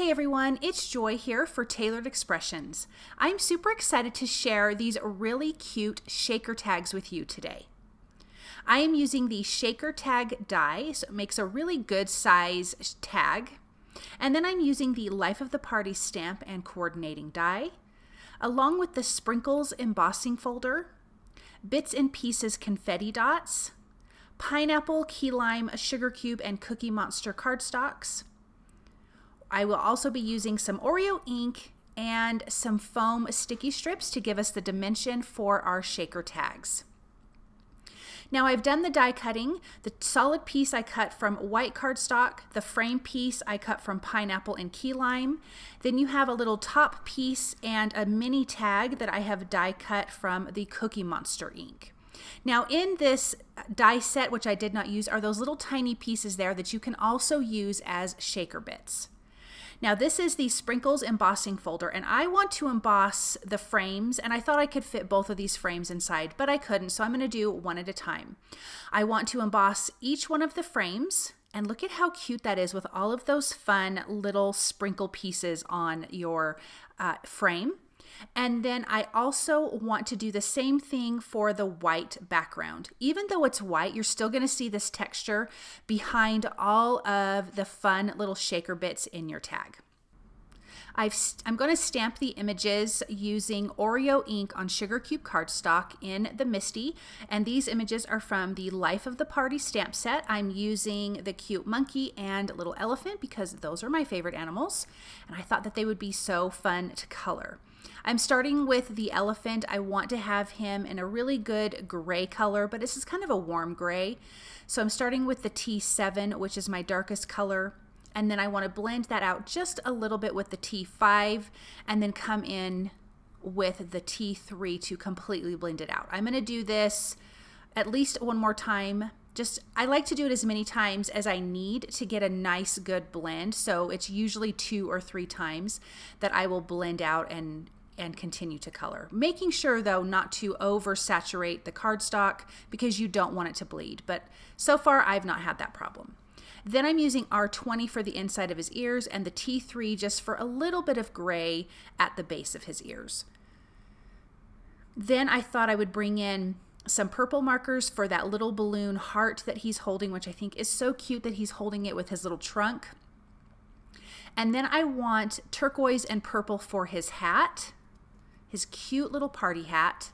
Hey everyone, it's Joy here for Tailored Expressions. I'm super excited to share these really cute shaker tags with you today. I am using the shaker tag die, so it makes a really good size tag. And then I'm using the Life of the Party stamp and coordinating die, along with the Sprinkles embossing folder, Bits and Pieces confetti dots, pineapple, key lime, sugar cube, and Cookie Monster cardstocks. I will also be using some Oreo ink and some foam sticky strips to give us the dimension for our shaker tags. Now I've done the die cutting. The solid piece I cut from white cardstock, the frame piece I cut from pineapple and key lime. Then you have a little top piece and a mini tag that I have die cut from the Cookie Monster ink. Now in this die set, which I did not use, are those little tiny pieces there that you can also use as shaker bits. Now this is the Sprinkles embossing folder, and I want to emboss the frames, and I thought I could fit both of these frames inside, but I couldn't, so I'm going to do one at a time. I want to emboss each one of the frames, and look at how cute that is with all of those fun little sprinkle pieces on your frame. And then I also want to do the same thing for the white background. Even though it's white, you're still going to see this texture behind all of the fun little shaker bits in your tag. I'm going to stamp the images using Oreo ink on sugar cube cardstock in the Misty, and these images are from the Life of the Party stamp set. I'm using the cute monkey and little elephant because those are my favorite animals, and I thought that they would be so fun to color. I'm starting with the elephant. I want to have him in a really good gray color, but this is kind of a warm gray. So I'm starting with the T7, which is my darkest color. And then I want to blend that out just a little bit with the T5 and then come in with the T3 to completely blend it out. I'm going to do this at least one more time. I like to do it as many times as I need to get a nice good blend. So it's usually 2 or 3 times that I will blend out and continue to color. Making sure though not to oversaturate the cardstock because you don't want it to bleed. But so far I've not had that problem. Then I'm using R20 for the inside of his ears and the T3 just for a little bit of gray at the base of his ears. Then I thought I would bring in some purple markers for that little balloon heart that he's holding, which I think is so cute that he's holding it with his little trunk. And then I want turquoise and purple for his hat, his cute little party hat.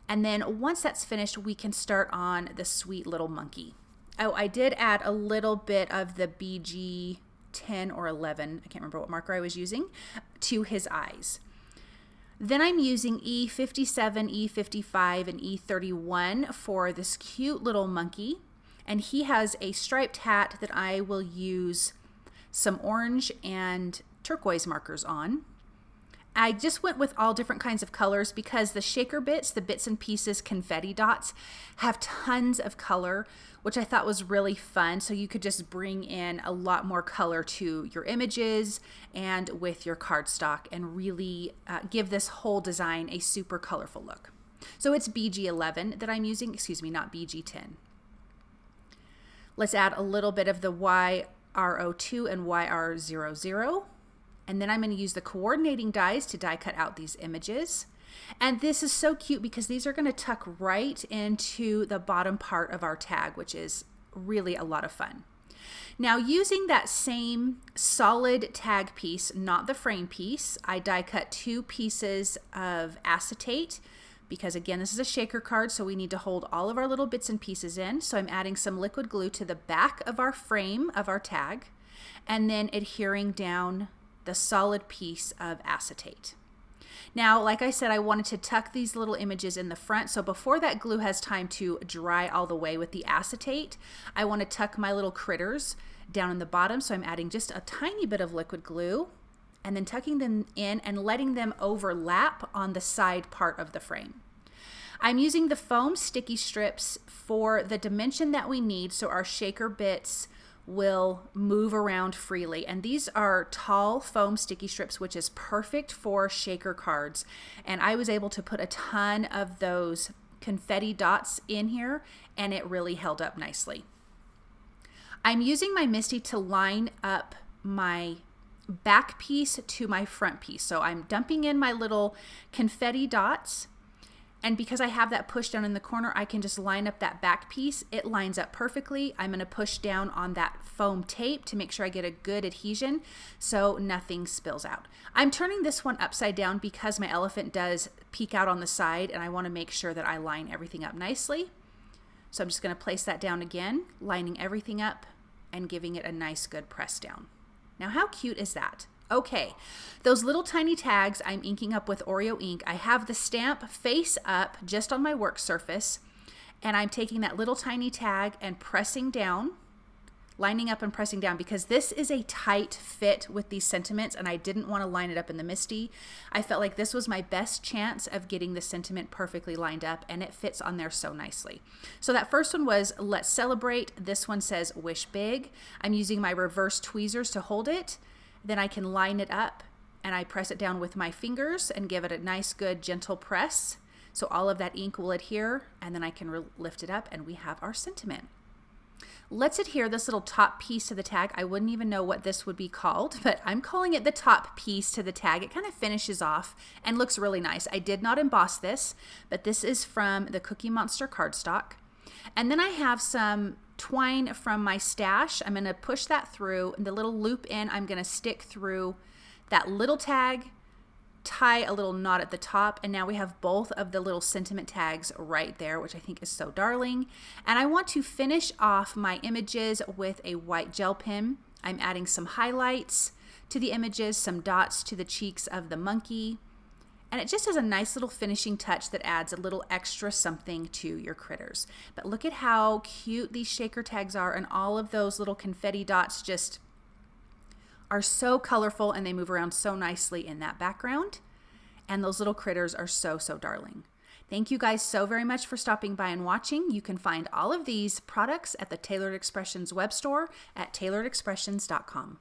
And then once that's finished, we can start on the sweet little monkey. Oh, I did add a little bit of the BG 10 or 11, I can't remember what marker I was using, to his eyes. Then I'm using E57, E55, and E31 for this cute little monkey. And he has a striped hat that I will use some orange and turquoise markers on. I just went with all different kinds of colors because the shaker bits, the Bits and Pieces confetti dots, have tons of color, which I thought was really fun. So you could just bring in a lot more color to your images and with your cardstock and really give this whole design a super colorful look. So it's BG11 that I'm using, excuse me, not BG10. Let's add a little bit of the YR02 and YR00. And then I'm going to use the coordinating dies to die cut out these images. And this is so cute because these are going to tuck right into the bottom part of our tag, which is really a lot of fun. Now using that same solid tag piece, not the frame piece, I die cut 2 pieces of acetate because again, this is a shaker card, so we need to hold all of our little bits and pieces in. So I'm adding some liquid glue to the back of our frame of our tag and then adhering down the solid piece of acetate. Now, like I said, I wanted to tuck these little images in the front, so before that glue has time to dry all the way with the acetate, I want to tuck my little critters down in the bottom, so I'm adding just a tiny bit of liquid glue and then tucking them in and letting them overlap on the side part of the frame. I'm using the foam sticky strips for the dimension that we need so our shaker bits will move around freely, and these are tall foam sticky strips, which is perfect for shaker cards, and I was able to put a ton of those confetti dots in here and it really held up nicely. I'm using my Misty to line up my back piece to my front piece. So I'm dumping in my little confetti dots, and because I have that push down in the corner, I can just line up that back piece. It lines up perfectly. I'm gonna push down on that foam tape to make sure I get a good adhesion so nothing spills out. I'm turning this one upside down because my elephant does peek out on the side, and I wanna make sure that I line everything up nicely. So I'm just gonna place that down again, lining everything up and giving it a nice good press down. Now how cute is that? Okay, those little tiny tags I'm inking up with Oreo ink. I have the stamp face up just on my work surface, and I'm taking that little tiny tag and pressing down, lining up and pressing down, because this is a tight fit with these sentiments and I didn't want to line it up in the MISTI. I felt like this was my best chance of getting the sentiment perfectly lined up, and it fits on there so nicely. So that first one was Let's Celebrate. This one says Wish Big. I'm using my reverse tweezers to hold it. Then I can line it up and I press it down with my fingers and give it a nice, good, gentle press. So all of that ink will adhere, and then I can lift it up and we have our sentiment. Let's adhere this little top piece to the tag. I wouldn't even know what this would be called, but I'm calling it the top piece to the tag. It kind of finishes off and looks really nice. I did not emboss this, but this is from the Cookie Monster cardstock. And then I have some twine from my stash. I'm going to push that through the little loop in. I'm going to stick through that little tag, tie a little knot at the top, and now we have both of the little sentiment tags right there, which I think is so darling. And I want to finish off my images with a white gel pen. I'm adding some highlights to the images, some dots to the cheeks of the monkey. And it just has a nice little finishing touch that adds a little extra something to your critters. But look at how cute these shaker tags are, and all of those little confetti dots just are so colorful, and they move around so nicely in that background. And those little critters are so, so darling. Thank you guys so very much for stopping by and watching. You can find all of these products at the Tailored Expressions web store at tailoredexpressions.com.